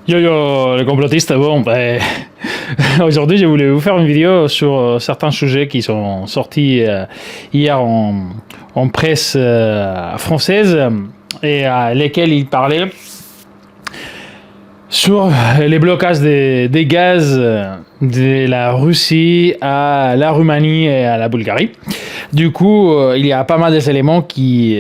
Yo yo les complotistes, bon ben aujourd'hui je voulais vous faire une vidéo sur certains sujets qui sont sortis hier en presse française et à lesquels il parlait sur les blocages des gaz de la Russie à la Roumanie et à la Bulgarie. Du coup, il y a pas mal d'éléments qui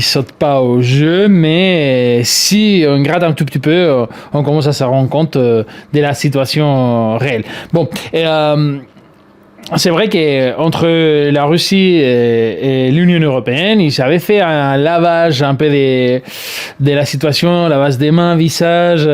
sautent pas au jeu, mais si on gratte un tout petit peu, on commence à se rendre compte de la situation réelle. Bon, et, c'est vrai qu'entre la Russie et l'Union européenne, ils avaient fait un lavage un peu de la situation, lavage des mains, visage,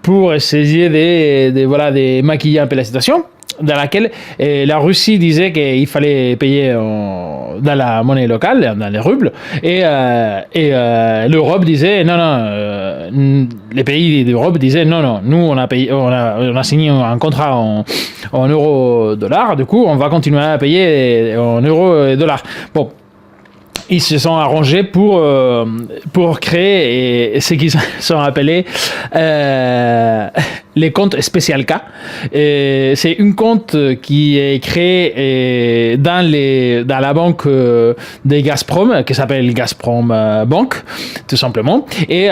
pour essayer de maquiller un peu la situation, dans laquelle la Russie disait qu'il fallait payer dans la monnaie locale, dans les roubles, et l'Europe disait non, les pays d'Europe disaient non, nous on a signé un contrat en euro-dollar, du coup on va continuer à payer en euros et dollars. Bon. Ils se sont arrangés pour créer ce qui sont appelés les comptes spécial cas. C'est une compte qui est créée dans la banque des Gazprom, qui s'appelle Gazprom Bank, tout simplement. Et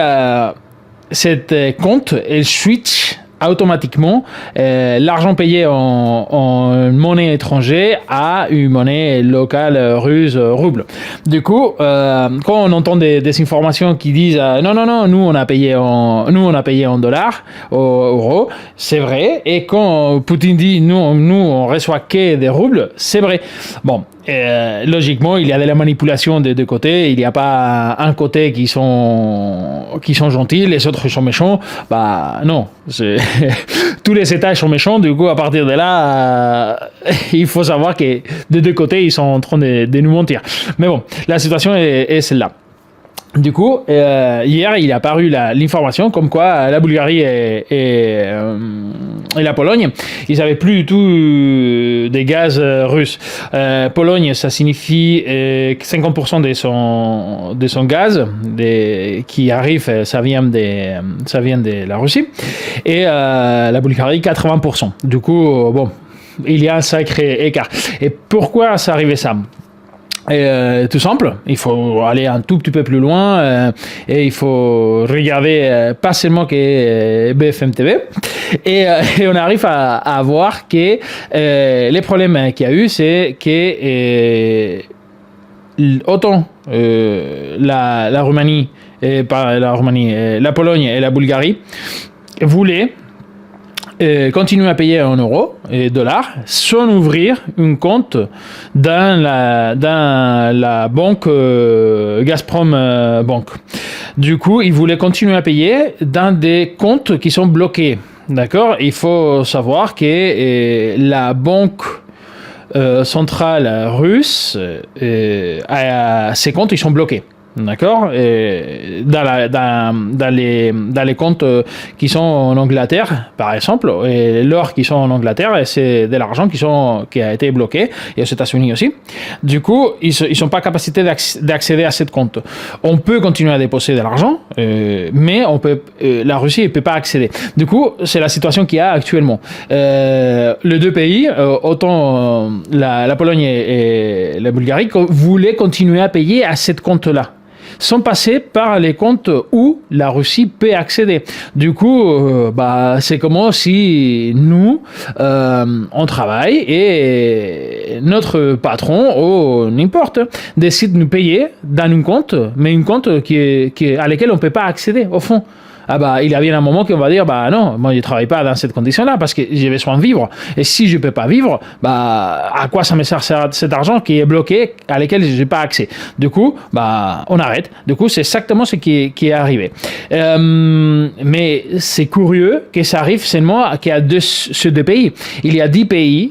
cette compte, elle switch automatiquement l'argent payé en monnaie étrangère à une monnaie locale russe, rouble. Du coup, quand on entend des informations qui disent non, nous on a payé en dollars, euros, c'est vrai. Et quand Poutine dit nous on reçoit que des roubles, c'est vrai. Bon. Logiquement, il y a de la manipulation des deux côtés. Il n'y a pas un côté qui sont gentils, les autres sont méchants. Bah non, tous les États sont méchants. Du coup, à partir de là, il faut savoir que des deux côtés, ils sont en train de nous mentir. Mais bon, la situation est celle-là. Du coup, hier, il est apparu l'information comme quoi la Bulgarie et la Pologne, ils n'avaient plus du tout des gaz russes. Pologne, ça signifie que 50% de son gaz qui arrive, ça vient de la Russie. Et la Bulgarie, 80%. Du coup, bon, il y a un sacré écart. Et pourquoi ça arrivait ça ? Tout simple, il faut aller un tout petit peu plus loin et il faut regarder pas seulement que BFM TV et on arrive à voir que les problèmes qu'il y a eu, c'est que autant la Roumanie, la Pologne et la Bulgarie voulaient continuer à payer en euros et dollars sans ouvrir un compte dans la banque Gazprom Bank. Du coup, ils voulaient continuer à payer dans des comptes qui sont bloqués. D'accord ? Il faut savoir que la banque centrale russe, ces comptes, ils sont bloqués. D'accord, et dans les comptes qui sont en Angleterre, par exemple, et l'or qui sont en Angleterre, c'est de l'argent qui a été bloqué, et aux États-Unis aussi. Du coup, ils sont pas capacité d'accéder à ce compte. On peut continuer à déposer de l'argent, mais la Russie ne peut pas accéder. Du coup, c'est la situation qu'il y a actuellement. Les deux pays, autant la Pologne et la Bulgarie, voulaient continuer à payer à ce compte-là, sont passés par les comptes où la Russie peut accéder. Du coup, c'est comme si nous, on travaille et notre patron, ou n'importe, décide de nous payer dans un compte, mais un compte à lequel on ne peut pas accéder, au fond. Il y a bien un moment qu'on va dire, non, moi je ne travaille pas dans cette condition-là parce que j'ai besoin de vivre. Et si je ne peux pas vivre, à quoi ça me sert cet argent qui est bloqué, à lequel je n'ai pas accès? Du coup, on arrête. Du coup, c'est exactement ce qui est arrivé. Mais c'est curieux que ça arrive seulement qu'il y a ces deux pays. Il y a 10 pays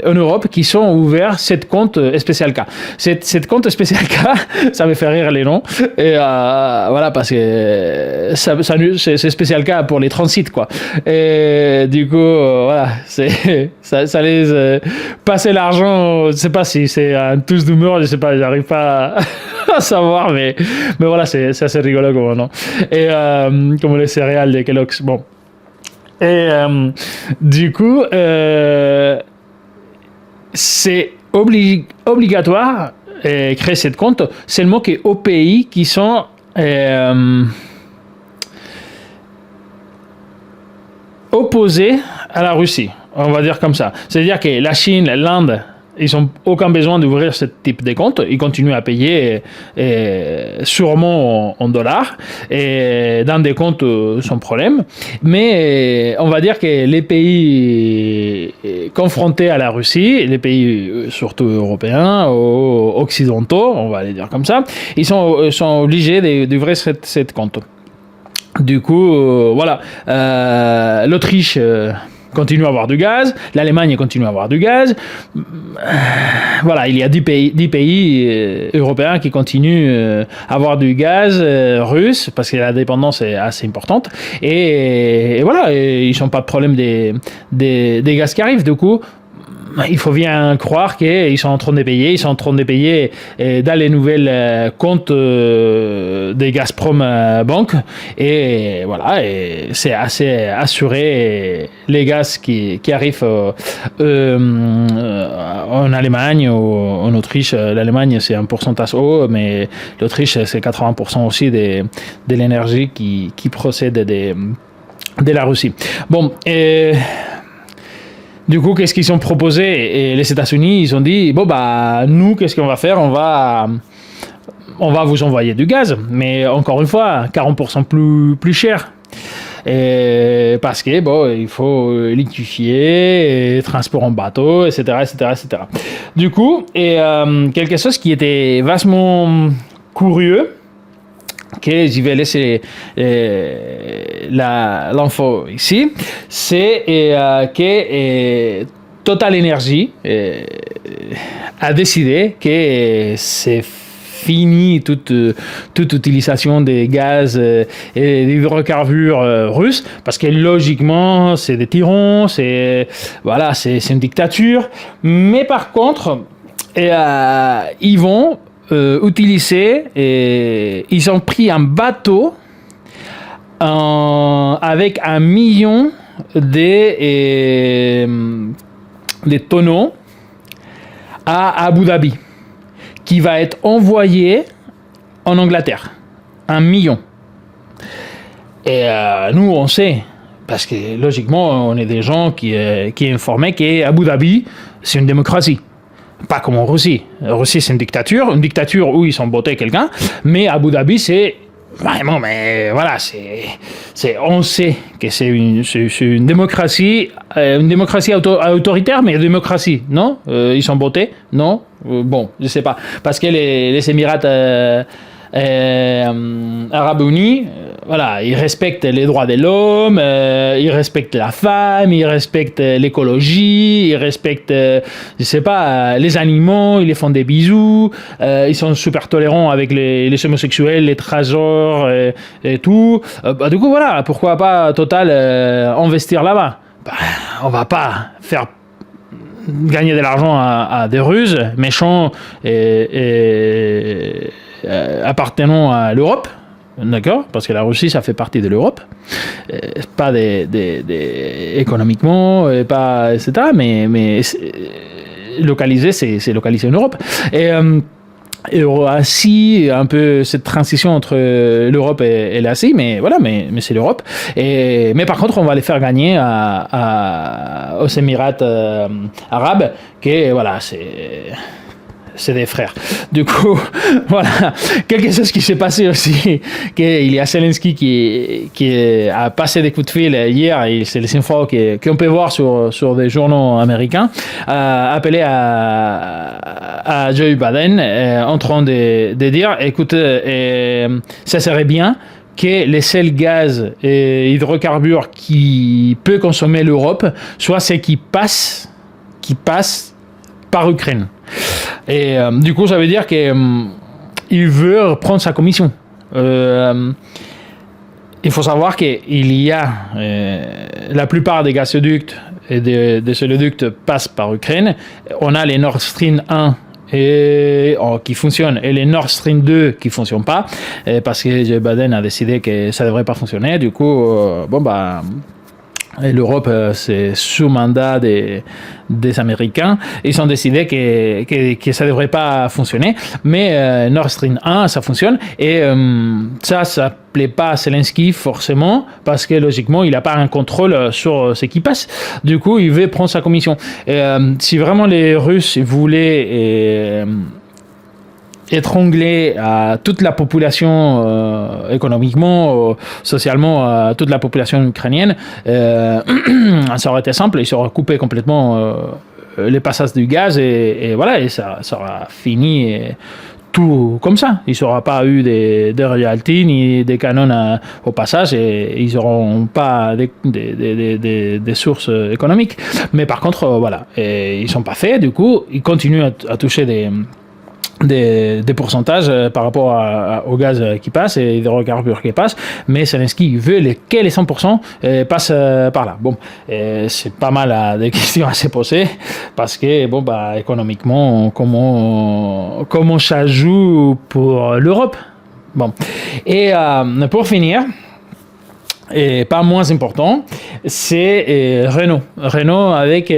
en Europe qui sont ouverts cette compte spécial cas. Cette compte spécial cas, ça me fait rire les noms. Et voilà, parce que c'est spécial cas pour les transits, quoi. Et du coup, voilà, ça laisse passer l'argent. Je sais pas si c'est un tous d'humeur, je sais pas, j'arrive pas à savoir, mais voilà, c'est assez rigolo comme nom. Et comme les céréales de Kellogg's. Bon. Et du coup, c'est obligatoire créer cette compte seulement qu'aux pays qui sont opposés à la Russie. On va dire comme ça. C'est-à-dire que la Chine, l'Inde, ils n'ont aucun besoin d'ouvrir ce type de compte. Ils continuent à payer sûrement en dollars et dans des comptes sans problème. Mais on va dire que les pays confrontés à la Russie, les pays surtout européens, occidentaux, on va les dire comme ça, ils sont obligés d'ouvrir cette compte. Du coup, voilà. L'Autriche continue à avoir du gaz, l'Allemagne continue à avoir du gaz. Voilà, il y a 10 pays européens qui continuent à avoir du gaz russe parce que la dépendance est assez importante. Et voilà, ils n'ont pas de problème des gaz qui arrivent. Du coup, il faut bien croire qu'ils sont en train de payer. Ils sont en train de payer dans les nouvelles comptes des Gazprom Bank. Et voilà, et c'est assez assuré. Les gaz qui arrivent en Allemagne ou en Autriche, l'Allemagne c'est un pourcentage haut, mais l'Autriche c'est 80% aussi de l'énergie qui procède de la Russie. Bon, du coup, qu'est-ce qu'ils ont proposé? Et les États-Unis, ils ont dit, bon, bah, nous, qu'est-ce qu'on va faire? On va vous envoyer du gaz, mais encore une fois, 40% plus cher. Et parce que, bon, il faut liquéfier, transport en bateau, etc., etc., etc. Du coup, quelque chose qui était vachement curieux, que je vais laisser l'info ici, c'est que Total Energy a décidé que c'est fini toute utilisation des gaz et des hydrocarbures russes, parce que logiquement c'est des tyrans, c'est une dictature, mais par contre ils vont utilisé, et ils ont pris un bateau avec 1 million de tonneaux à Abu Dhabi qui va être envoyé en Angleterre. 1 million. Et nous, on sait, parce que logiquement, on est des gens qui informaient qu'Abu Dhabi, c'est une démocratie. Pas comme en Russie. En Russie, c'est une dictature où ils ont voté quelqu'un, mais Abu Dhabi, c'est vraiment, mais voilà, on sait que c'est une démocratie autoritaire, mais démocratie, non? Ils sont votés, non? Bon, je sais pas, parce que les Émirats Arabes Unis, voilà, ils respectent les droits de l'homme, ils respectent la femme, ils respectent l'écologie, ils respectent, je sais pas, les animaux, ils les font des bisous, ils sont super tolérants avec les homosexuels, les transgenres et tout. Du coup, voilà, pourquoi pas Total investir là-bas? On va pas faire gagner de l'argent à des Russes méchants et appartenant à l'Europe, d'accord, parce que la Russie ça fait partie de l'Europe, pas économiquement, pas etc. Mais localisé, c'est localisé en Europe. Et ainsi un peu cette transition entre l'Europe et l'Asie, mais voilà, mais c'est l'Europe. Mais par contre, on va les faire gagner aux Émirats arabes, que voilà, c'est des frères. Du coup, voilà. Quelque chose qui s'est passé aussi, qu'il y a Zelensky qui a passé des coups de fil hier, et c'est les infos qu'on peut voir sur des journaux américains, appelé à Joe Biden en train de dire, écoute, ça serait bien que les seuls gaz et hydrocarbures qui peut consommer l'Europe soient ceux qui passent par Ukraine. Et du coup, ça veut dire qu'il veut reprendre sa commission. Il faut savoir qu'il y a la plupart des gazoducs et des oléoducs passent par Ukraine. On a les Nord Stream 1 qui fonctionnent et les Nord Stream 2 qui fonctionnent pas parce que Joe Biden a décidé que ça devrait pas fonctionner. Du coup, et l'Europe, c'est sous mandat des Américains. Ils ont décidé que ça ne devrait pas fonctionner. Mais Nord Stream 1, ça fonctionne. Et ça plaît pas à Zelensky forcément, parce que logiquement, il n'a pas un contrôle sur ce qui passe. Du coup, il veut prendre sa commission. Et si vraiment les Russes voulaient étrangler à toute la population économiquement, socialement, à toute la population ukrainienne, ça aurait été simple, ils auraient coupé complètement les passages du gaz et voilà, et ça aura fini tout comme ça. Il n'y aura pas eu des royalties ni des canons au passage et ils n'auront pas des sources économiques. Mais par contre, voilà, et ils ne sont pas faits, du coup, ils continuent à toucher des pourcentages par rapport au gaz qui passe et des hydrocarbures qui passent, mais Zelensky veut que les 100% passent par là. Bon, c'est pas mal des questions à se poser parce que économiquement, comment ça joue pour l'Europe. Bon, et pour finir, et pas moins important, c'est Renault. Renault avec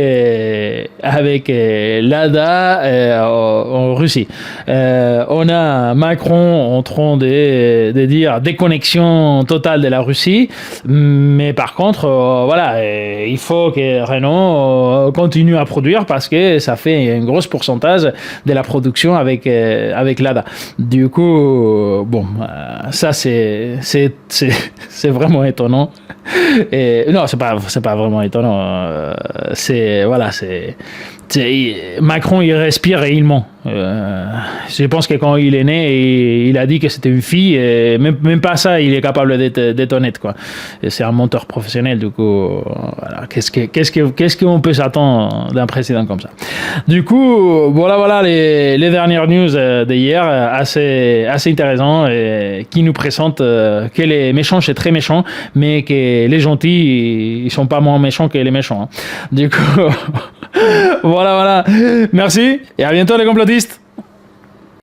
l'ADA en Russie. On a Macron en train de dire déconnexion totale de la Russie, mais par contre, il faut que Renault continue à produire parce que ça fait un gros pourcentage de la production avec l'ADA. Du coup, ça c'est vraiment étonnant. Et non, c'est pas vraiment étonnant. Macron, il respire et il ment. Je pense que quand il est né, il a dit que c'était une fille, et même pas ça, il est capable d'être honnête, quoi. Et c'est un menteur professionnel, du coup. Voilà. Qu'est-ce qu'on peut s'attendre d'un président comme ça? Du coup, voilà les dernières news d'hier, assez intéressant, et qui nous présentent que les méchants, c'est très méchant, mais que les gentils, ils sont pas moins méchants que les méchants. Hein. Du coup, voilà. Merci, et à bientôt les complotistes.